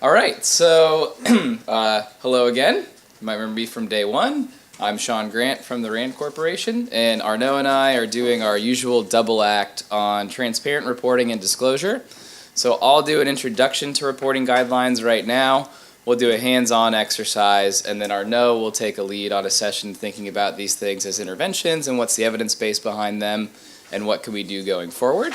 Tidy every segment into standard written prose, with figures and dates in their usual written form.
All right, so hello again. You might remember me from day one. I'm Sean Grant from the RAND Corporation, and Arnaud and I are doing our usual double act on transparent reporting and disclosure. So I'll do an introduction to reporting guidelines right now. We'll do a hands-on exercise, and then Arnaud will take a lead on a session thinking about these things as interventions and what's the evidence base behind them and what can we do going forward.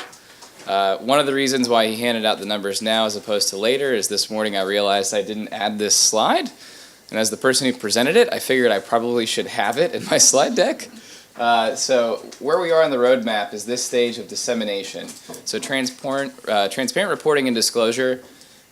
One of the reasons why he handed out the numbers now as opposed to later is this morning I realized I didn't add this slide. And as the person who presented it, I figured I probably should have it in my slide deck. So where we are on the roadmap is this stage of dissemination. So transparent reporting and disclosure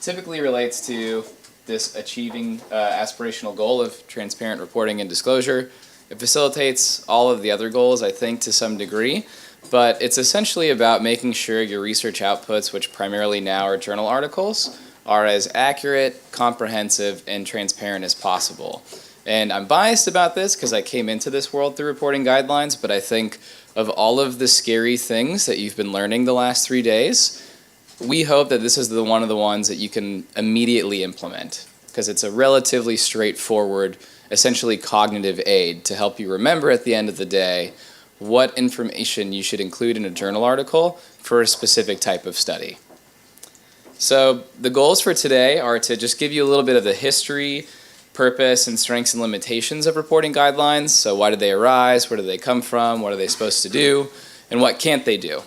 typically relates to this achieving aspirational goal of transparent reporting and disclosure. It facilitates all of the other goals, I think, to some degree. But it's essentially about making sure your research outputs, which primarily now are journal articles, are as accurate, comprehensive, and transparent as possible. And I'm biased about this because I came into this world through reporting guidelines, but I think of all of the scary things that you've been learning the last 3 days, we hope that this is one of the ones that you can immediately implement because it's a relatively straightforward, essentially cognitive aid to help you remember at the end of the day what information you should include in a journal article for a specific type of study. So the goals for today are to just give you a little bit of the history, purpose, and strengths and limitations of reporting guidelines. So why did they arise? Where do they come from? What are they supposed to do? And what can't they do?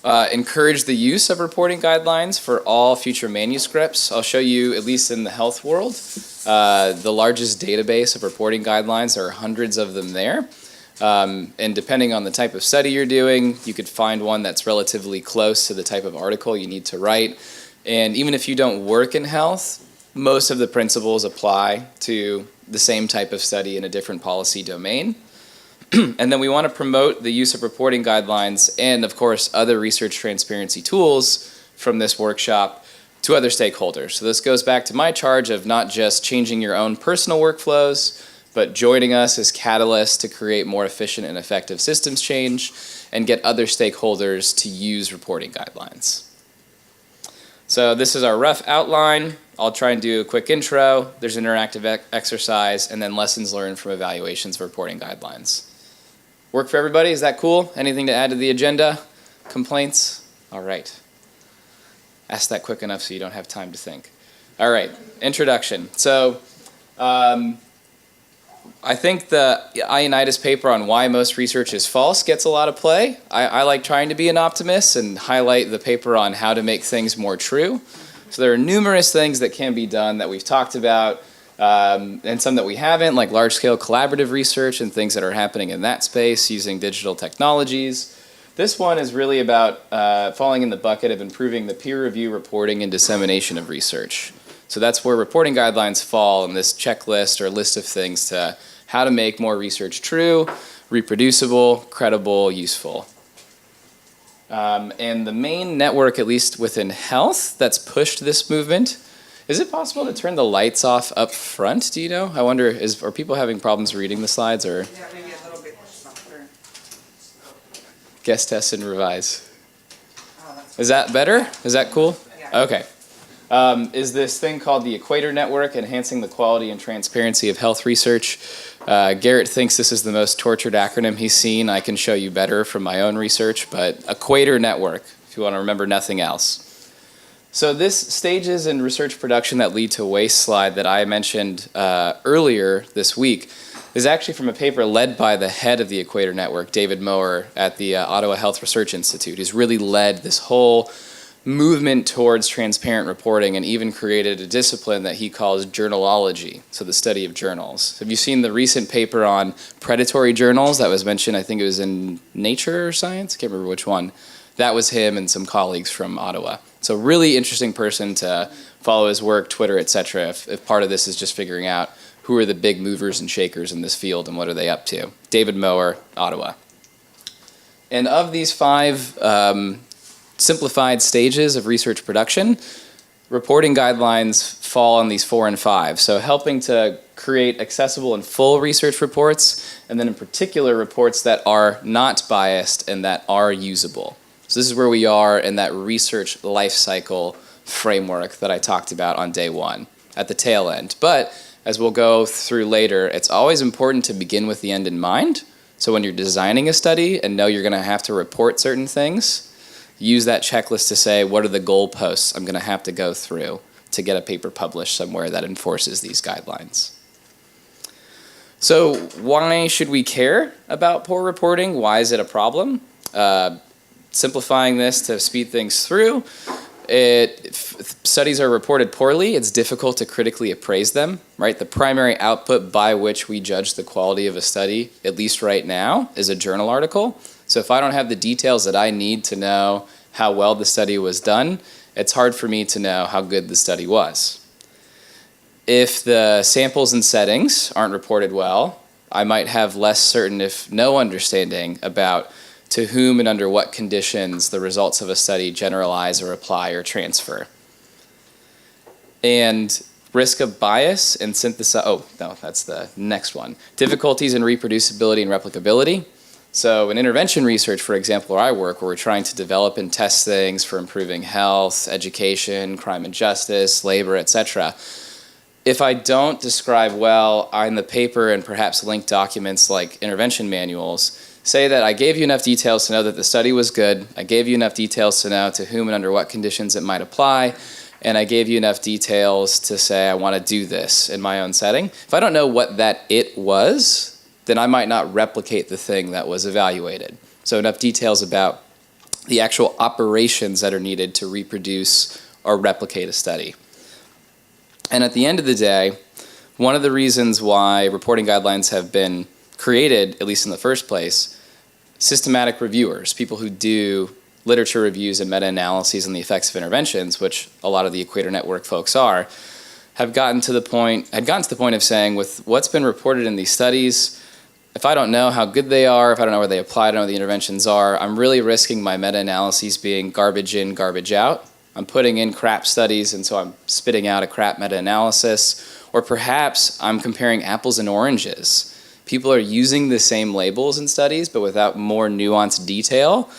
Encourage the use of reporting guidelines for all future manuscripts. I'll show you, at least in the health world, the largest database of reporting guidelines. There are hundreds of them there. And depending on the type of study you're doing, you could find one that's relatively close to the type of article you need to write. And even if you don't work in health, most of the principles apply to the same type of study in a different policy domain. And then we want to promote the use of reporting guidelines and, of course, other research transparency tools from this workshop to other stakeholders. So this goes back to my charge of not just changing your own personal workflows, but joining us as catalysts to create more efficient and effective systems change and get other stakeholders to use reporting guidelines. So this is our rough outline. I'll try and do a quick intro. There's an interactive exercise, and then lessons learned from evaluations of reporting guidelines. Work for everybody? Is that cool? Anything to add to the agenda? Complaints? All right. Ask that quick enough so you don't have time to think. All right, introduction. So I think the Ioannidis paper on why most research is false gets a lot of play. I like trying to be an optimist and highlight the paper on how to make things more true. So there are numerous things that can be done that we've talked about and some that we haven't, like large-scale collaborative research and things that are happening in that space using digital technologies. This one is really about falling in the bucket of improving the peer review reporting and dissemination of research. So that's where reporting guidelines fall in this checklist or list of things to how to make more research true, reproducible, credible, useful. And the main network, at least within health, that's pushed this movement. Is it possible to turn the lights off up front? Do you know? I wonder, are people having problems reading the slides? Or yeah, maybe a little bit softer. Guest test and revise. Oh, Is that better? Is that cool? Yeah. Okay. Is this thing called the EQUATOR Network, enhancing the quality and transparency of health research. Garrett thinks this is the most tortured acronym he's seen. I can show you better from my own research, but EQUATOR Network, if you want to remember nothing else. So this stages in research production that lead to waste slide that I mentioned earlier this week is actually from a paper led by the head of the EQUATOR Network, David Mower, at the Ottawa Health Research Institute, who's really led this whole movement towards transparent reporting and even created a discipline that he calls journalology, so the study of journals. Have you seen the recent paper on predatory journals that was mentioned? I think it was in Nature or Science, can't remember which one. That was him and some colleagues from Ottawa. So really interesting person to follow his work, Twitter, etc. If part of this is just figuring out who are the big movers and shakers in this field and what are they up to. David Mower, Ottawa. And of these 5 simplified stages of research production, reporting guidelines fall on these 4 and 5. So helping to create accessible and full research reports, and then in particular reports that are not biased and that are usable. So this is where we are in that research life cycle framework that I talked about on day one at the tail end. But as we'll go through later, it's always important to begin with the end in mind. So when you're designing a study and know you're going to have to report certain things, use that checklist to say, what are the goalposts I'm going to have to go through to get a paper published somewhere that enforces these guidelines. So why should we care about poor reporting? Why is it a problem? Simplifying this to speed things through, if studies are reported poorly, it's difficult to critically appraise them, right? The primary output by which we judge the quality of a study, at least right now, is a journal article. So if I don't have the details that I need to know how well the study was done, it's hard for me to know how good the study was. If the samples and settings aren't reported well, I might have less certain, if no understanding, about to whom and under what conditions the results of a study generalize or apply or transfer. And risk of bias and synthesis, oh, no, that's the next one. Difficulties in reproducibility and replicability. So in intervention research, for example, where I work, where we're trying to develop and test things for improving health, education, crime and justice, labor, etc., if I don't describe well in the paper and perhaps link documents like intervention manuals, say that I gave you enough details to know that the study was good, I gave you enough details to know to whom and under what conditions it might apply, and I gave you enough details to say I want to do this in my own setting. If I don't know what that it was, then I might not replicate the thing that was evaluated. So enough details about the actual operations that are needed to reproduce or replicate a study. And at the end of the day, one of the reasons why reporting guidelines have been created, at least in the first place, systematic reviewers, people who do literature reviews and meta-analyses on the effects of interventions, which a lot of the EQUATOR Network folks are, had gotten to the point of saying, with what's been reported in these studies, if I don't know how good they are, if I don't know where they apply, I don't know what the interventions are, I'm really risking my meta-analyses being garbage in, garbage out. I'm putting in crap studies, and so I'm spitting out a crap meta-analysis. Or perhaps I'm comparing apples and oranges. People are using the same labels in studies, but without more nuanced detail.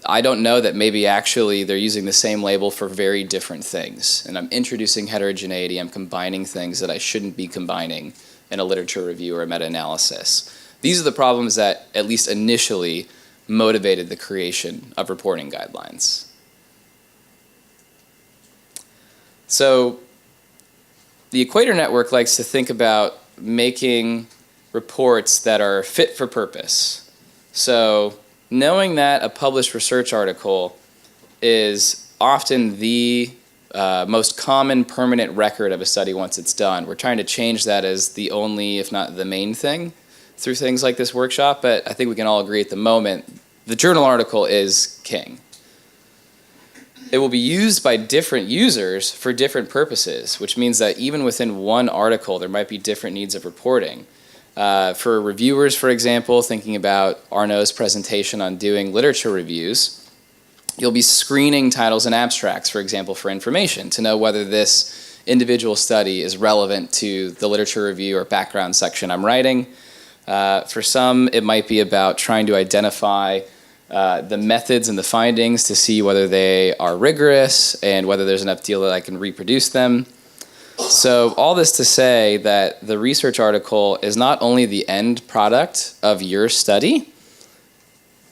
I don't know that maybe actually they're using the same label for very different things. And I'm introducing heterogeneity. I'm combining things that I shouldn't be combining in a literature review or a meta-analysis. These are the problems that, at least initially, motivated the creation of reporting guidelines. So the EQUATOR Network likes to think about making reports that are fit for purpose. So knowing that a published research article is often the most common permanent record of a study once it's done, we're trying to change that as the only, if not the main thing, through things like this workshop. But I think we can all agree at the moment, the journal article is king. It will be used by different users for different purposes, which means that even within one article, there might be different needs of reporting. For reviewers, for example, thinking about Arnaud's presentation on doing literature reviews, you'll be screening titles and abstracts, for example, for information to know whether this individual study is relevant to the literature review or background section I'm writing. For some, it might be about trying to identify the methods and the findings to see whether they are rigorous and whether there's enough detail that I can reproduce them. So all this to say that the research article is not only the end product of your study,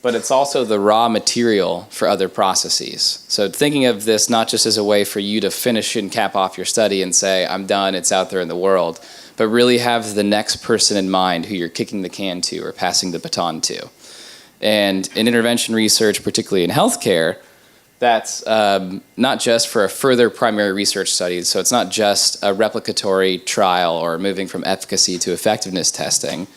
but it's also the raw material for other processes. So thinking of this not just as a way for you to finish and cap off your study and say, I'm done, it's out there in the world, but really have the next person in mind who you're kicking the can to or passing the baton to. And in intervention research, particularly in healthcare, that's not just for a further primary research study, so it's not just a replicatory trial or moving from efficacy to effectiveness testing,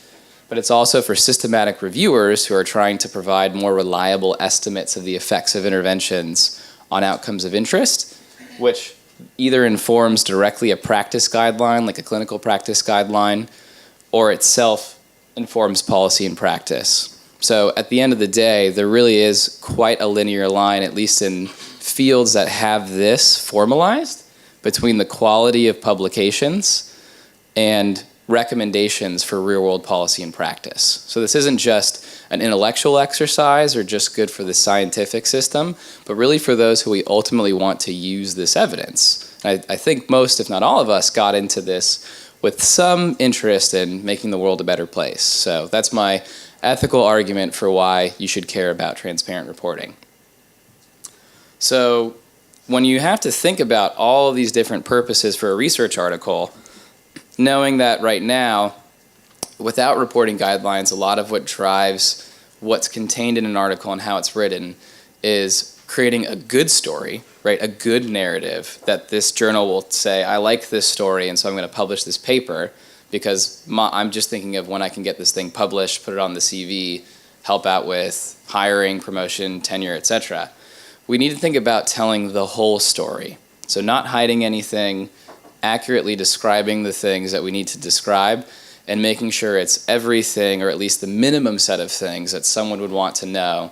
but it's also for systematic reviewers who are trying to provide more reliable estimates of the effects of interventions on outcomes of interest, which either informs directly a practice guideline, like a clinical practice guideline, or itself informs policy and practice. So at the end of the day, there really is quite a linear line, at least in fields that have this formalized, between the quality of publications and recommendations for real-world policy and practice. So this isn't just an intellectual exercise or just good for the scientific system, but really for those who we ultimately want to use this evidence. I think most, if not all of us, got into this with some interest in making the world a better place. So that's my ethical argument for why you should care about transparent reporting. So when you have to think about all of these different purposes for a research article, knowing that right now, without reporting guidelines, a lot of what drives what's contained in an article and how it's written is creating a good story, right? A good narrative that this journal will say, I like this story, and so I'm going to publish this paper because I'm just thinking of when I can get this thing published, put it on the CV, help out with hiring, promotion, tenure, etc. We need to think about telling the whole story. So not hiding anything, accurately describing the things that we need to describe, and making sure it's everything, or at least the minimum set of things that someone would want to know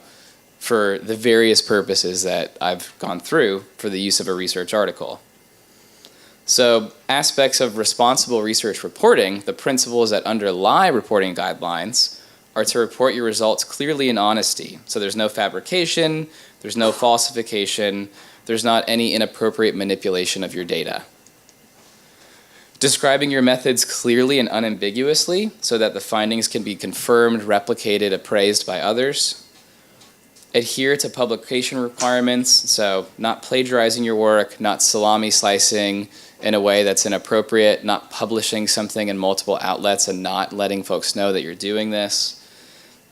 for the various purposes that I've gone through for the use of a research article. So aspects of responsible research reporting, the principles that underlie reporting guidelines, are to report your results clearly in honesty. So there's no fabrication, there's no falsification, there's not any inappropriate manipulation of your data. Describing your methods clearly and unambiguously so that the findings can be confirmed, replicated, appraised by others. Adhere to publication requirements, so not plagiarizing your work, not salami slicing in a way that's inappropriate, not publishing something in multiple outlets and not letting folks know that you're doing this.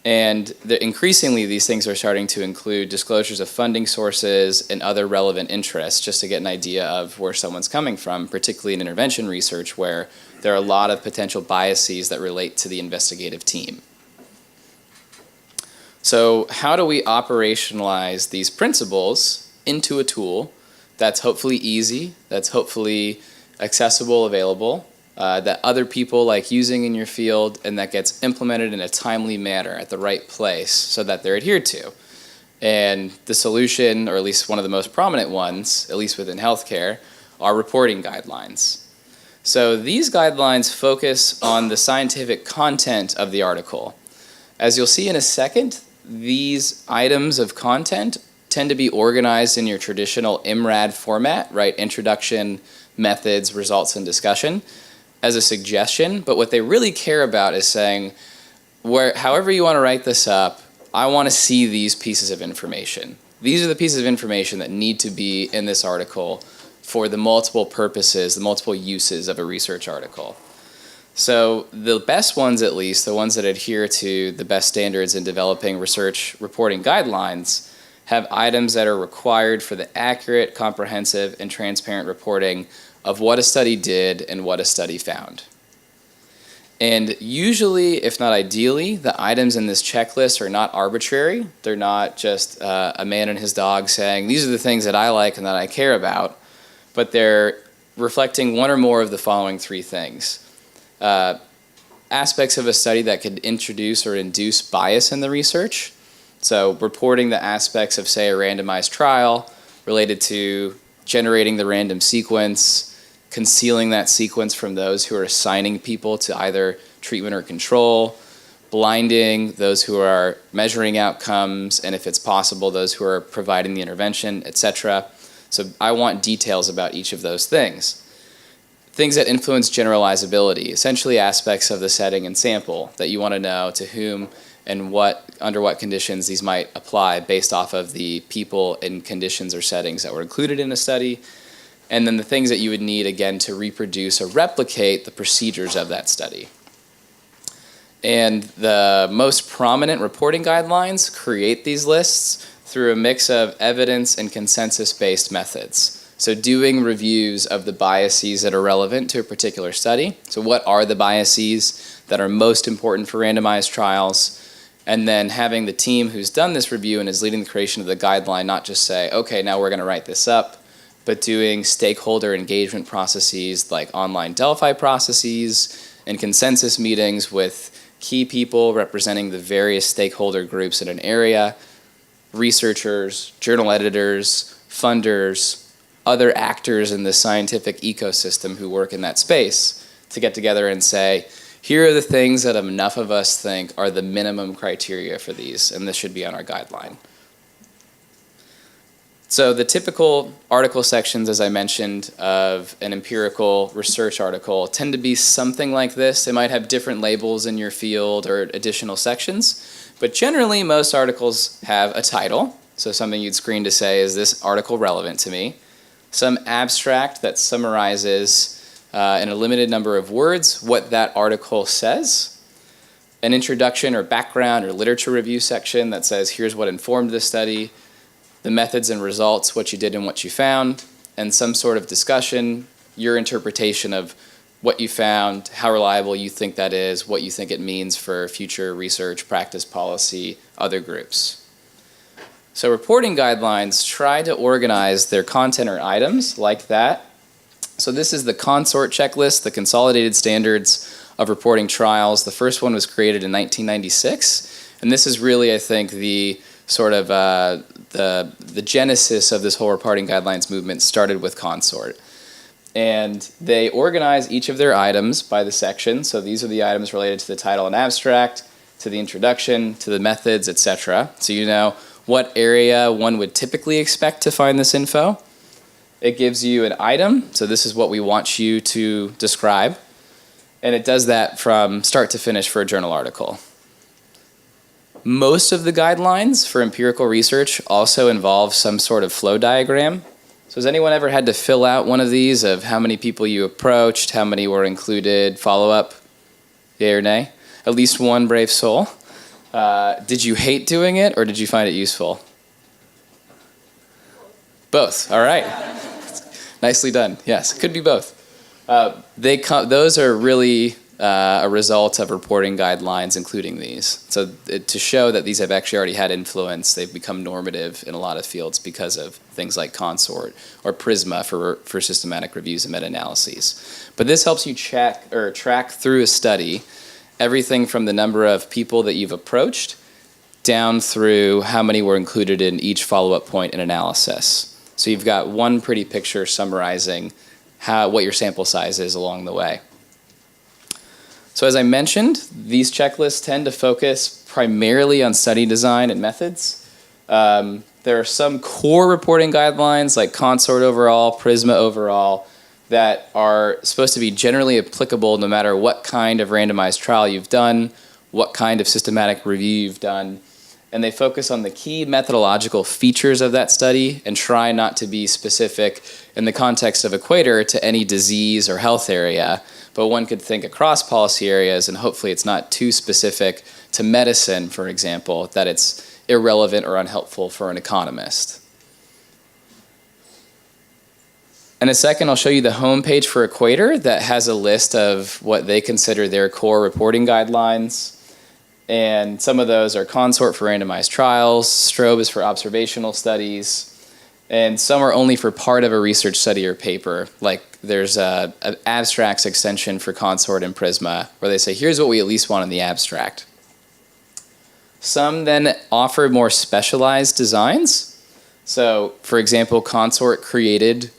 And increasingly, these things are starting to include disclosures of funding sources and other relevant interests, just to get an idea of where someone's coming from, particularly in intervention research, where there are a lot of potential biases that relate to the investigative team. So how do we operationalize these principles into a tool that's hopefully easy, that's hopefully accessible, available, that other people like using in your field, and that gets implemented in a timely manner at the right place so that they're adhered to? And the solution, or at least one of the most prominent ones, at least within healthcare, are reporting guidelines. So these guidelines focus on the scientific content of the article. As you'll see in a second, these items of content tend to be organized in your traditional IMRAD format, right? Introduction, methods, results, and discussion, as a suggestion. But what they really care about is saying, however you want to write this up, I want to see these pieces of information. These are the pieces of information that need to be in this article for the multiple purposes, the multiple uses of a research article. So the best ones, at least, the ones that adhere to the best standards in developing research reporting guidelines, have items that are required for the accurate, comprehensive, and transparent reporting of what a study did and what a study found. And usually, if not ideally, the items in this checklist are not arbitrary. They're not just a man and his dog saying, these are the things that I like and that I care about, but they're reflecting one or more of the following three things. Aspects of a study that could introduce or induce bias in the research. So reporting the aspects of, say, a randomized trial related to generating the random sequence, concealing that sequence from those who are assigning people to either treatment or control, blinding those who are measuring outcomes, and if it's possible, those who are providing the intervention, etc. So I want details about each of those things. Things that influence generalizability, essentially aspects of the setting and sample that you want to know to whom and under what conditions these might apply based off of the people and conditions or settings that were included in a study. And then the things that you would need, again, to reproduce or replicate the procedures of that study. And the most prominent reporting guidelines create these lists through a mix of evidence and consensus-based methods. So doing reviews of the biases that are relevant to a particular study. So what are the biases that are most important for randomized trials? And then having the team who's done this review and is leading the creation of the guideline not just say, okay, now we're going to write this up, but doing stakeholder engagement processes like online Delphi processes and consensus meetings with key people representing the various stakeholder groups in an area, researchers, journal editors, funders, other actors in the scientific ecosystem who work in that space to get together and say, here are the things that enough of us think are the minimum criteria for these, and this should be on our guideline. So the typical article sections, as I mentioned, of an empirical research article tend to be something like this. They might have different labels in your field or additional sections, but generally most articles have a title, so something you'd screen to say, is this article relevant to me? Some abstract that summarizes in a limited number of words what that article says, an introduction or background or literature review section that says here's what informed this study, the methods and results, what you did and what you found, and some sort of discussion, your interpretation of what you found, how reliable you think that is, what you think it means for future research, practice, policy, other groups. So reporting guidelines try to organize their content or items like that. So this is the consort checklist, the consolidated standards of reporting trials. The first one was created in 1996, and this is really, I think, the sort of the genesis of this whole reporting guidelines movement started with consort. And they organize each of their items by the section. So these are the items related to the title and abstract, to the introduction, to the methods, etc. So you know what area one would typically expect to find this info. It gives you an item, so this is what we want you to describe. And it does that from start to finish for a journal article. Most of the guidelines for empirical research also involve some sort of flow diagram. So has anyone ever had to fill out one of these of how many people you approached, how many were included, follow-up, yay or nay? At least one brave soul. Did you hate doing it or did you find it useful? Both, all right. Nicely done, yes, could be both. Those are really a result of reporting guidelines, including these. So to show that these have actually already had influence, they've become normative in a lot of fields because of things like consort or prisma for systematic reviews and meta-analyses. But this helps you track through a study everything from the number of people that you've approached down through how many were included in each follow-up point in analysis. So you've got one pretty picture summarizing what your sample size is along the way. So as I mentioned, these checklists tend to focus primarily on study design and methods. There are some core reporting guidelines like consort overall, prisma overall, that are supposed to be generally applicable no matter what kind of randomized trial you've done, what kind of systematic review you've done. And they focus on the key methodological features of that study and try not to be specific in the context of EQUATOR to any disease or health area. But one could think across policy areas, and hopefully it's not too specific to medicine, for example, that it's irrelevant or unhelpful for an economist. In a second, I'll show you the homepage for EQUATOR that has a list of what they consider their core reporting guidelines. And some of those are consort for randomized trials, strobe is for observational studies, and some are only for part of a research study or paper. Like there's an abstracts extension for consort and prisma where they say, here's what we at least want in the abstract. Some then offer more specialized designs. So for example, consort created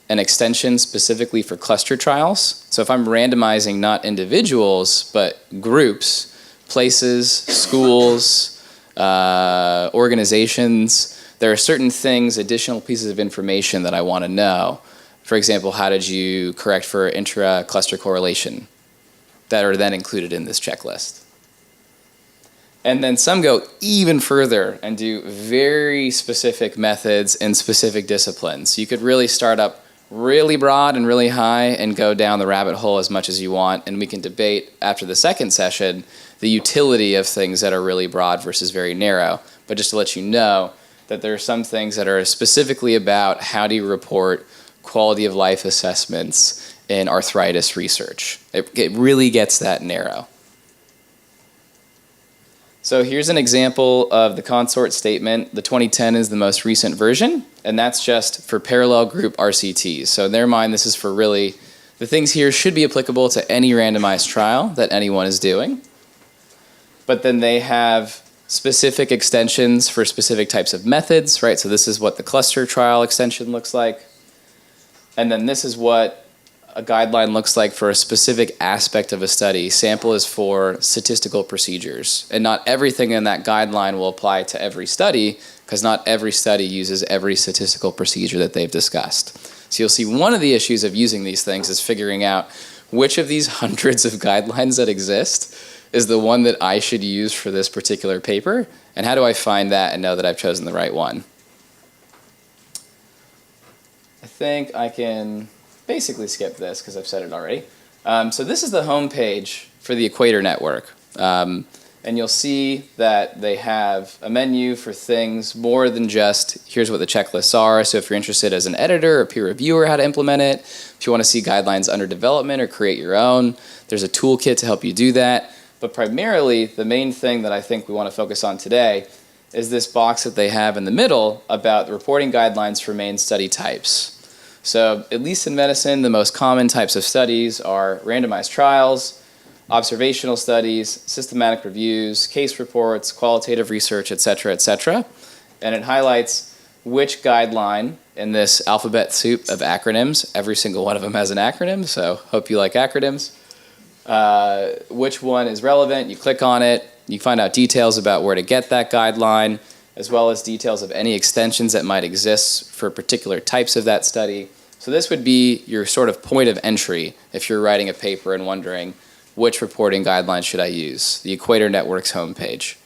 an extension specifically for cluster trials. So if I'm randomizing not individuals, but groups, places, schools, organizations, there are certain things, additional pieces of information that I want to know. For example, how did you correct for intra-cluster correlation that are then included in this checklist? And then some go even further and do very specific methods in specific disciplines. So you could really start up really broad and really high and go down the rabbit hole as much as you want, and we can debate after the second session the utility of things that are really broad versus very narrow. But just to let you know that there are some things that are specifically about how do you report quality of life assessments in arthritis research. It really gets that narrow. So here's an example of the consort statement. The 2010 is the most recent version, and that's just for parallel group RCTs. So in their mind, this is for really, the things here should be applicable to any randomized trial that anyone is doing. But then they have specific extensions for specific types of methods, right? So this is what the cluster trial extension looks like. And then this is what a guideline looks like for a specific aspect of a study. Sample is for statistical procedures, and not everything in that guideline will apply to every study, because not every study uses every statistical procedure that they've discussed. So you'll see one of the issues of using these things is figuring out which of these hundreds of guidelines that exist is the one that I should use for this particular paper, and how do I find that and know that I've chosen the right one? I think I can basically skip this because I've said it already. So this is the home page for the EQUATOR Network. And you'll see that they have a menu for things more than just here's what the checklists are. So if you're interested as an editor or peer reviewer how to implement it, if you want to see guidelines under development or create your own, there's a toolkit to help you do that. But primarily, the main thing that I think we want to focus on today is this box that they have in the middle about the reporting guidelines for main study types. So at least in medicine, the most common types of studies are randomized trials, observational studies, systematic reviews, case reports, qualitative research, et cetera, et cetera. And it highlights which guideline in this alphabet soup of acronyms. Every single one of them has an acronym, so hope you like acronyms. Which one is relevant, you click on it, you find out details about where to get that guideline, as well as details of any extensions that might exist for particular types of that study. So this would be your sort of point of entry if you're writing a paper and wondering which reporting guidelines should I use, the EQUATOR Network's homepage.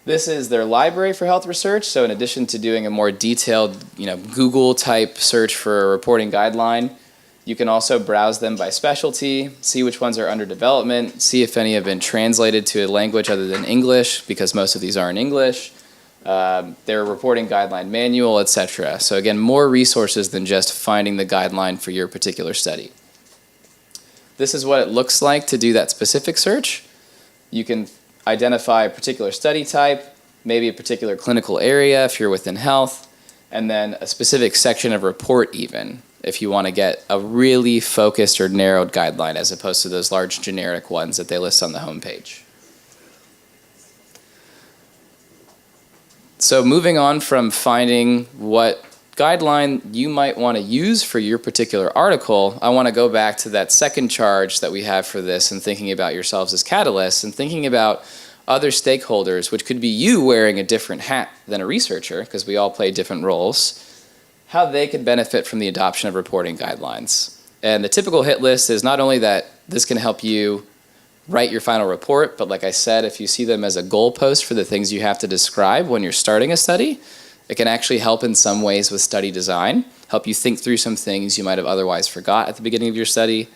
This is their library for health research, so in addition to doing a more detailed Google type search for a reporting guideline, you can also browse them by specialty, see which ones are under development, see if any have been translated to a language other than English, because most of these are in English, their reporting guideline manual, etc. So again, more resources than just finding the guideline for your particular study. This is what it looks like to do that specific search. You can identify a particular study type, maybe a particular clinical area if you're within health, and then a specific section of report even, if you want to get a really focused or narrowed guideline as opposed to those large generic ones that they list on the homepage. So moving on from finding what guideline you might want to use for your particular article, I want to go back to that second charge that we have for this and thinking about yourselves as catalysts and thinking about other stakeholders, which could be you wearing a different hat than a researcher, because we all play different roles, how they could benefit from the adoption of reporting guidelines. And the typical hit list is not only that this can help you write your final report, but like I said, if you see them as a goalpost for the things you have to describe when you're starting a study, it can actually help in some ways with study design, help you think through some things you might have otherwise forgot at the beginning of your study.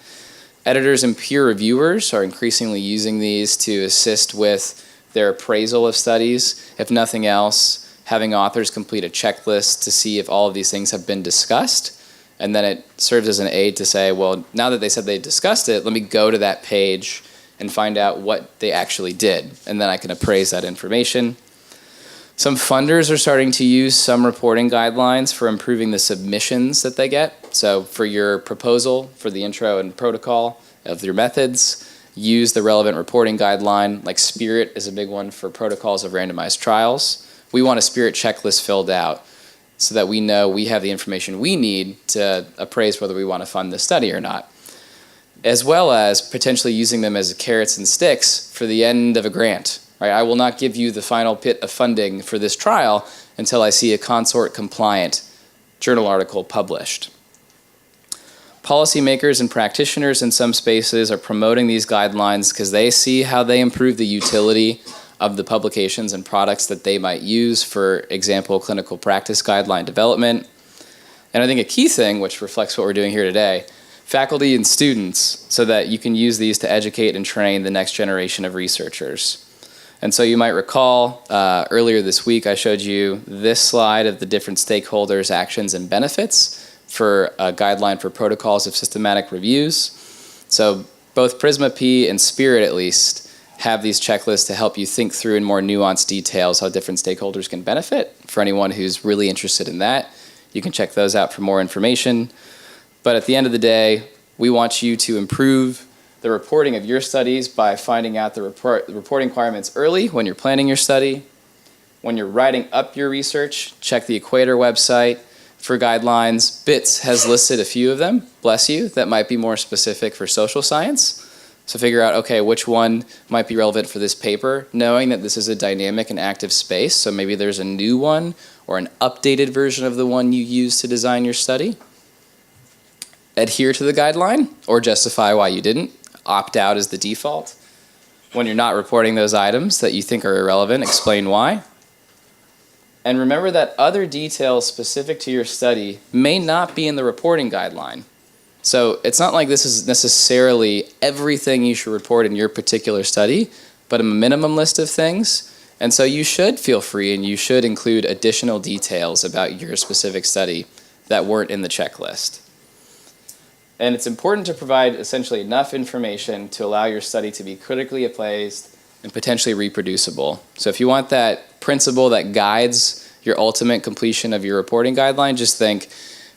Editors and peer reviewers are increasingly using these to assist with their appraisal of studies. If nothing else, having authors complete a checklist to see if all of these things have been discussed, and then it serves as an aid to say, well, now that they said they discussed it, let me go to that page and find out what they actually did, and then I can appraise that information. Some funders are starting to use some reporting guidelines for improving the submissions that they get. So for your proposal, for the intro and protocol of your methods, use the relevant reporting guideline, like SPIRIT is a big one for protocols of randomized trials. We want a SPIRIT checklist filled out so that we know we have the information we need to appraise whether we want to fund the study or not, as well as potentially using them as carrots and sticks for the end of a grant. Right? I will not give you the final pit of funding for this trial until I see a consort-compliant journal article published. Policymakers and practitioners in some spaces are promoting these guidelines because they see how they improve the utility of the publications and products that they might use, for example, clinical practice guideline development. And I think a key thing, which reflects what we're doing here today, faculty and students, so that you can use these to educate and train the next generation of researchers. And so you might recall earlier this week I showed you this slide of the different stakeholders' actions and benefits for a guideline for protocols of systematic reviews. So both Prisma P and SPIRIT at least have these checklists to help you think through in more nuanced details how different stakeholders can benefit. For anyone who's really interested in that, you can check those out for more information. But at the end of the day, we want you to improve the reporting of your studies by finding out the reporting requirements early when you're planning your study. When you're writing up your research, check the EQUATOR website. for guidelines. BITS has listed a few of them, bless you, that might be more specific for social science. So figure out, okay, which one might be relevant for this paper, knowing that this is a dynamic and active space, so maybe there's a new one or an updated version of the one you used to design your study. Adhere to the guideline or justify why you didn't. Opt out is the default. When you're not reporting those items that you think are irrelevant, explain why. And remember that other details specific to your study may not be in the reporting guideline. So it's not like this is necessarily everything you should report in your particular study, but a minimum list of things. And so you should feel free and you should include additional details about your specific study that weren't in the checklist. And it's important to provide essentially enough information to allow your study to be critically appraised and potentially reproducible. So if you want that principle that guides your ultimate completion of your reporting guideline, just think,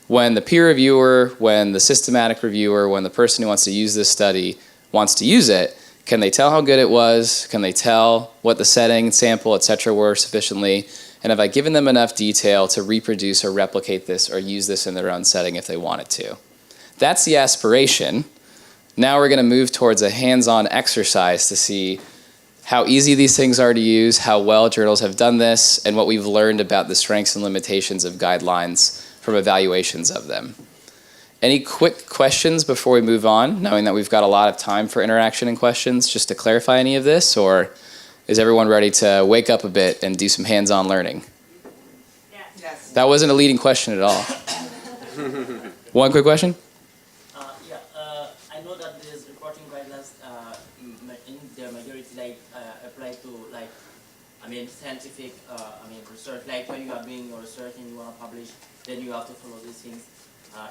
when the peer reviewer, when the systematic reviewer, when the person who wants to use this study wants to use it, can they tell how good it was? Can they tell what the setting, sample, etc. were sufficiently? And have I given them enough detail to reproduce or replicate this or use this in their own setting if they wanted to? That's the aspiration. Now we're going to move towards a hands-on exercise to see how easy these things are to use, how well journals have done this, and what we've learned about the strengths and limitations of guidelines from evaluations of them. Any quick questions before we move on, knowing that we've got a lot of time for interaction and questions, just to clarify any of this, or is everyone ready to wake up a bit and do some hands-on learning? Yes. That wasn't a leading question at all. One quick question? I know that these reporting guidelines in their majority apply to scientific research. Like when you are doing your research and you want to publish, then you have to follow these things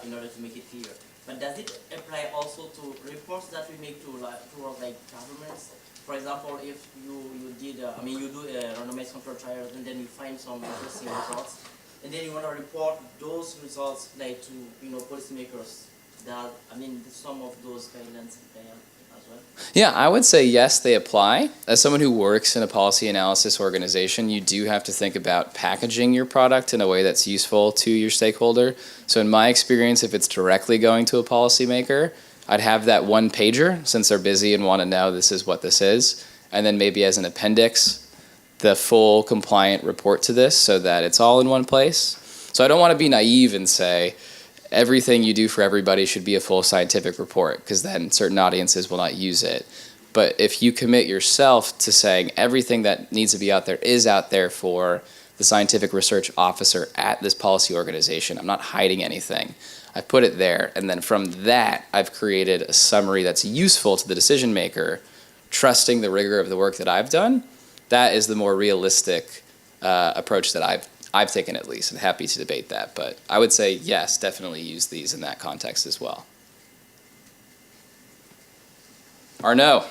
in order to make it clear. But does it apply also to reports that we make towards governments? For example, if you do a randomized control trial and then you find some interesting results, and then you want to report those results to policymakers. Some of those guidelines apply as well. Yeah, I would say yes, they apply. As someone who works in a policy analysis organization, you do have to think about packaging your product in a way that's useful to your stakeholder. So in my experience, if it's directly going to a policymaker, I'd have that one pager since they're busy and want to know this is what this is. And then maybe as an appendix, the full compliant report to this so that it's all in one place. So I don't want to be naive and say, everything you do for everybody should be a full scientific report, because then certain audiences will not use it. But if you commit yourself to saying everything that needs to be out there is out there for the scientific research officer at this policy organization, I'm not hiding anything. I put it there, and then from that, I've created a summary that's useful to the decision maker, trusting the rigor of the work that I've done. That is the more realistic approach that I've taken, at least, and happy to debate that. But I would say, yes, definitely use these in that context as well. Arnaud.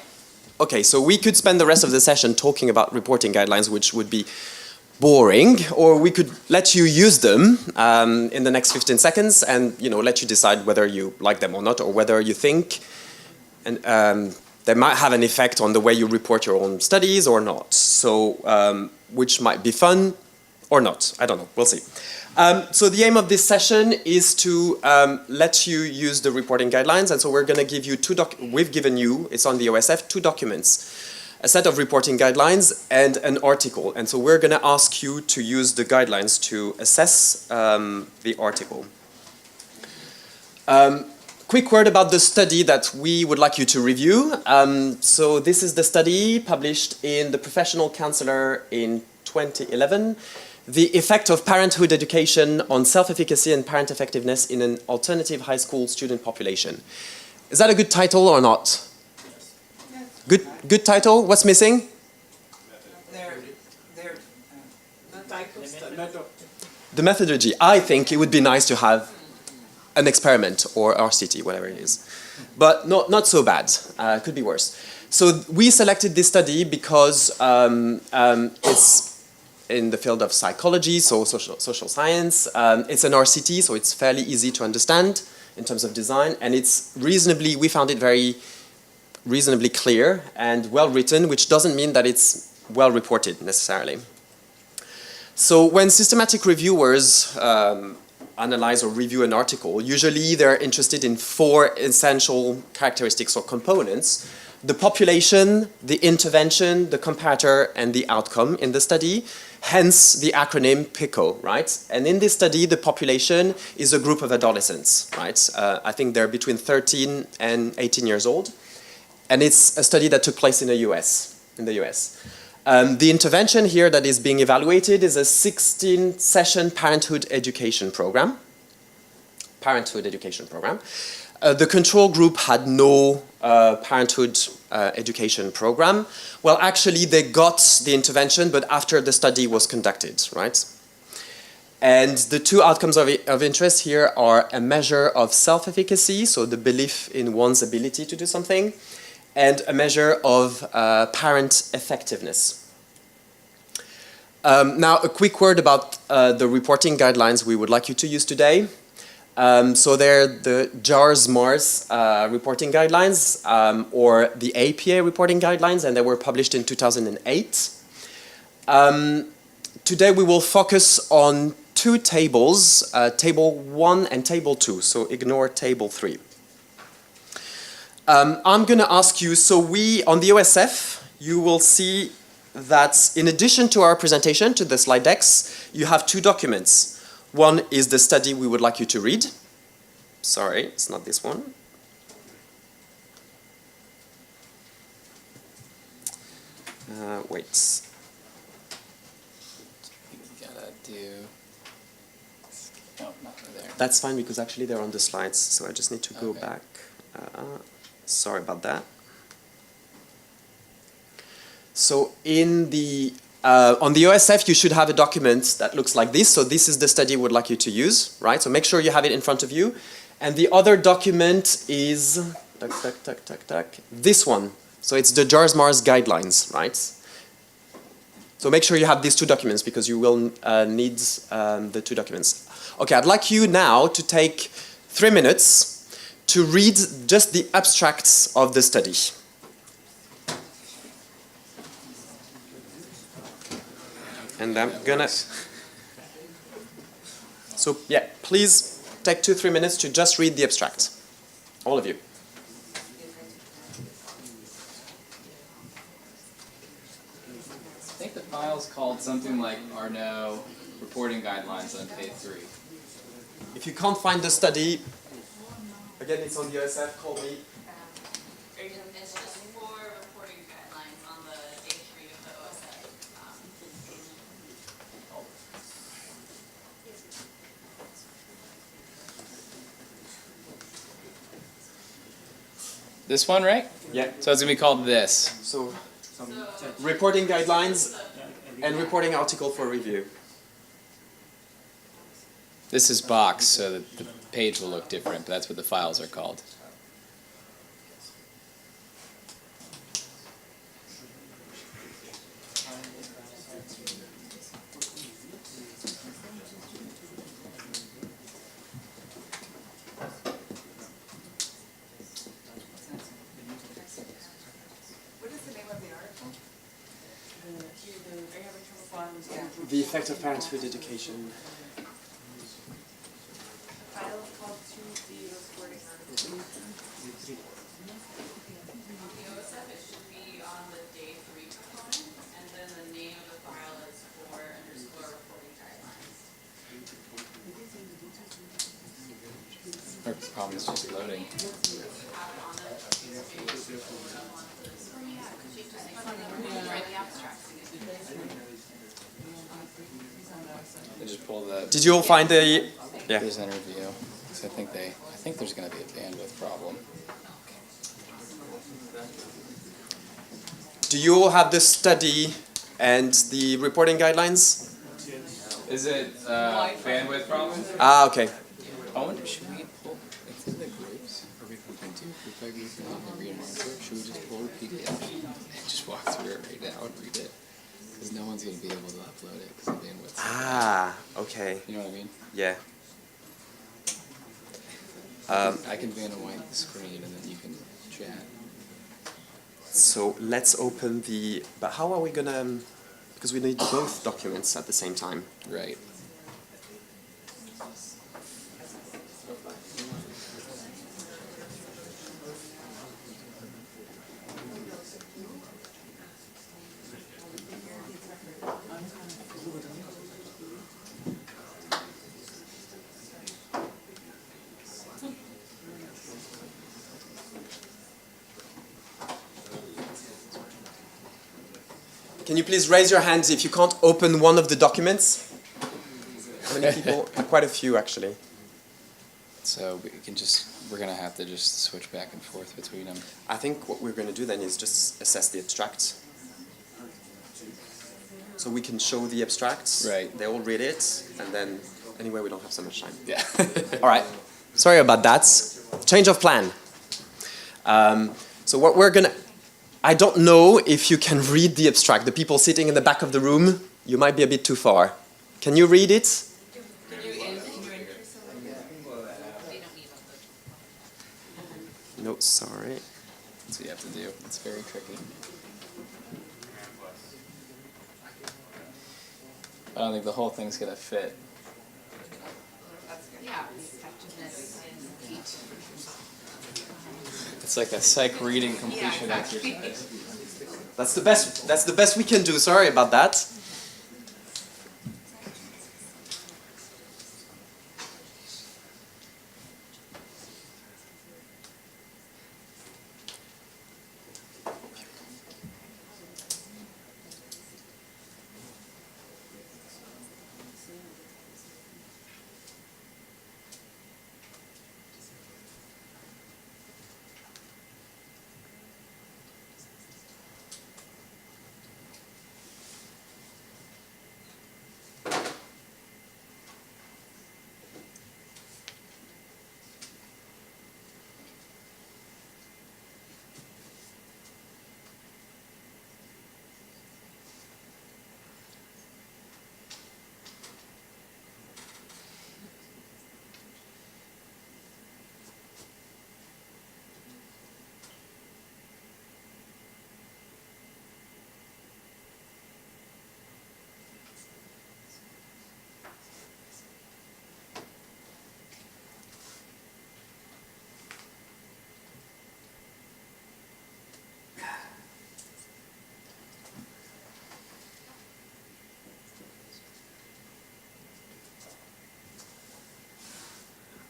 Okay, so we could spend the rest of the session talking about reporting guidelines, which would be boring, or we could let you use them in the next 15 seconds and let you decide whether you like them or not, or whether you think and they might have an effect on the way you report your own studies or not. So which might be fun or not, I don't know, we'll see. So the aim of this session is to let you use the reporting guidelines, and so we're going to give you we've given you, it's on the OSF, 2 documents, a set of reporting guidelines and an article, and so we're going to ask you to use the guidelines to assess the article. Quick word about the study that we would like you to review. So this is the study published in the Professional Counselor in 2011. The effect of parenthood education on self-efficacy and parent effectiveness in an alternative high school student population. Is that a good title or not? Yes. Good title? What's missing? The title. The methodology. I think it would be nice to have an experiment or RCT, whatever it is. But not so bad. Could be worse. So we selected this study because it's in the field of psychology, so social science. It's an RCT, so it's fairly easy to understand in terms of design, and it's we found it very reasonably clear and well written, which doesn't mean that it's well reported necessarily. So when systematic reviewers analyze or review an article, usually they're interested in 4 essential characteristics or components: the population, the intervention, the comparator, and the outcome in the study. Hence the acronym PICO, right? And in this study, the population is a group of adolescents, right? I think they're between 13 and 18 years old. And it's a study that took place in the US. The intervention here that is being evaluated is a 16-session parenthood education program. The control group had no parenthood education program. Well, actually, they got the intervention, but after the study was conducted, right? And the 2 outcomes of interest here are a measure of self-efficacy, so the belief in one's ability to do something, and a measure of parent effectiveness. Now, a quick word about the reporting guidelines we would like you to use today. So they're the JARS-MARS reporting guidelines, or the APA reporting guidelines, and they were published in 2008. Today we will focus on 2 tables, Table 1 and Table 2, so ignore Table 3. I'm going to ask you, so on the OSF, you will see that in addition to our presentation, to the slide decks, you have 2 documents. One is the study we would like you to read. Sorry, it's not this one. Wait. You gotta do... Oh, not there. That's fine because actually they're on the slides, so I just need to go back. Sorry about that. So in the on the OSF, you should have a document that looks like this. So this is the study we would like you to use, right? So make sure you have it in front of you. And the other document is this one. So it's the JARS-MARS guidelines, right? So make sure you have these 2 documents because you will need the 2 documents. Okay, I'd like you now to take 3 minutes to read just the abstracts of the study. And I'm gonna... So, yeah, please take 2-3 minutes to just read the abstract. All of you. I think the file's called something like Arnaud reporting guidelines on page 3. If you can't find the study, again, it's on the OSF, call me. It's just 4 reporting guidelines on the day 3 of the OSF. This one, right? Yeah. So it's going to be called this. So, reporting guidelines and reporting article for review. This is box, so that the page will look different, but that's what the files are called. What is the name of the article? Are you having trouble finding it? The effect of parenthood education. File is called 2D reporting article. On the OSF, it should be on the day 3 component, and then the name of the file is 4_reporting guidelines. Our problem is just loading. Write the abstracts. I just pull the... Did you all find the... Yeah. Here's an interview. So I think there's going to be a bandwidth problem. Do you all have the study and the reporting guidelines? Is it bandwidth problem? Ah, okay. I wonder, should we pull, if in the groups, or we can do group by group and read one group, should we just pull the PDF and just walk through it right now and read it? Because no one's going to be able to upload it because the bandwidth's so bad. Ah, okay. You know what I mean? Yeah. I can Van White the screen and then you can chat. So let's open the... But how are we gonna... Because we need both documents at the same time. Right. Can you please raise your hands if you can't open one of the documents? How many people? Quite a few, actually. So we're gonna have to just switch back and forth between them. I think what we're going to do then is just assess the abstracts. So we can show the abstracts. Right. They all read it, and then anyway, we don't have so much time. Yeah. All right. Sorry about that. Change of plan. So what we're gonna, I don't know if you can read the abstract. The people sitting in the back of the room, you might be a bit too far. Can you read it? No, sorry. That's what you have to do. It's very tricky. I don't think the whole thing's gonna fit. Yeah, effectiveness and heat. It's like a psych reading completion exercise. That's the best. That's the best we can do. Sorry about that.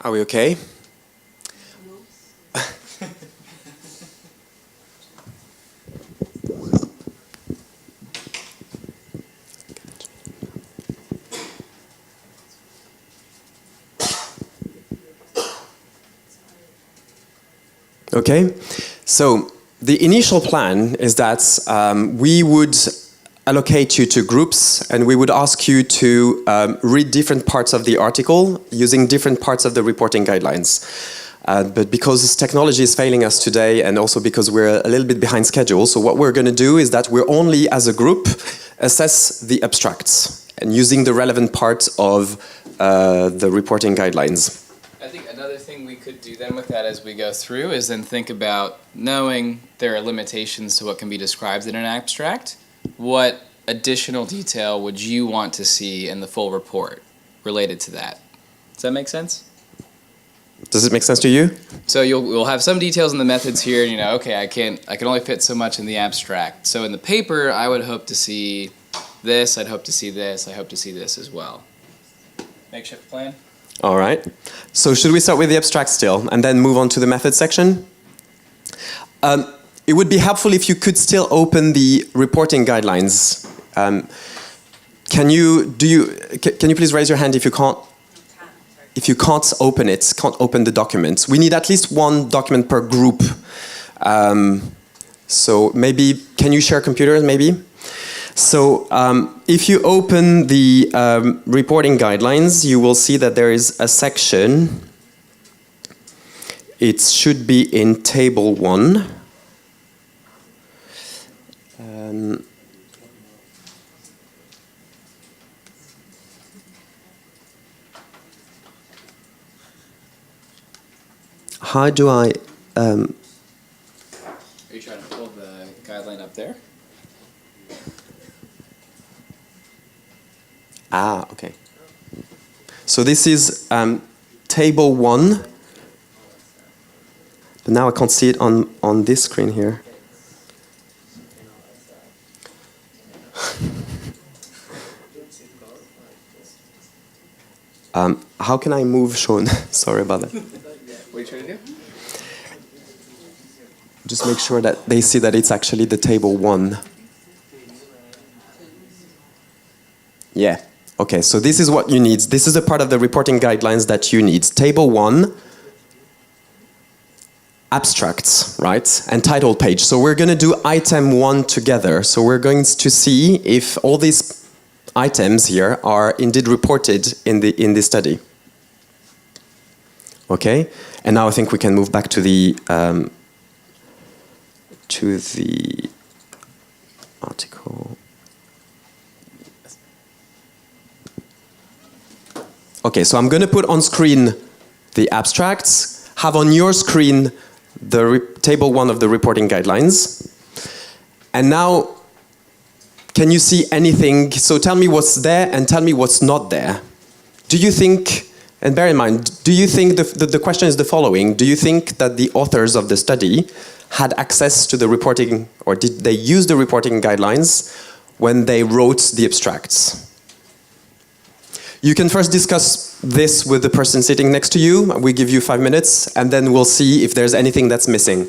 Are we okay? Okay, so the initial plan is that we would allocate you to groups and we would ask you to read different parts of the article using different parts of the reporting guidelines. But because technology is failing us today and also because we're a little bit behind schedule, so what we're going to do is that we're only, as a group, assess the abstracts and using the relevant parts of the reporting guidelines. I think another thing we could do then with that as we go through is then think about knowing there are limitations to what can be described in an abstract. What additional detail would you want to see in the full report related to that? Does that make sense? Does it make sense to you? So we'll have some details in the methods here, and okay, I can only fit so much in the abstract. So in the paper, I would hope to see this, I'd hope to see this, I hope to see this as well. Makeshift plan? All right. So should we start with the abstract still and then move on to the method section? It would be helpful if you could still open the reporting guidelines. Can you please raise your hand if you can't? If you can't open it, can't open the document. We need at least one document per group. So maybe, can you share computers maybe? So if you open the reporting guidelines, you will see that there is a section. It should be in table 1. How do I... Are you trying to pull the guideline up there? Ah, okay. So this is table 1. But now I can't see it on this screen here. How can I move, Sean? Sorry about that. What are you trying to do? Just make sure that they see that it's actually the table 1. Yeah. Okay, so this is what you need. This is a part of the reporting guidelines that you need. Table 1, abstracts, right? And title page. So we're going to do item 1 together. So we're going to see if all these items here are indeed reported in the study. Okay? And now I think we can move back to the article. Okay, so I'm going to put on screen the abstracts, have on your screen the table 1 of the reporting guidelines. And now, can you see anything? So tell me what's there and tell me what's not there. Do you think, and bear in mind, do you think, the question is the following, do you think that the authors of the study had access to the reporting, or did they use the reporting guidelines when they wrote the abstracts? You can first discuss this with the person sitting next to you. We give you 5 minutes, and then we'll see if there's anything that's missing.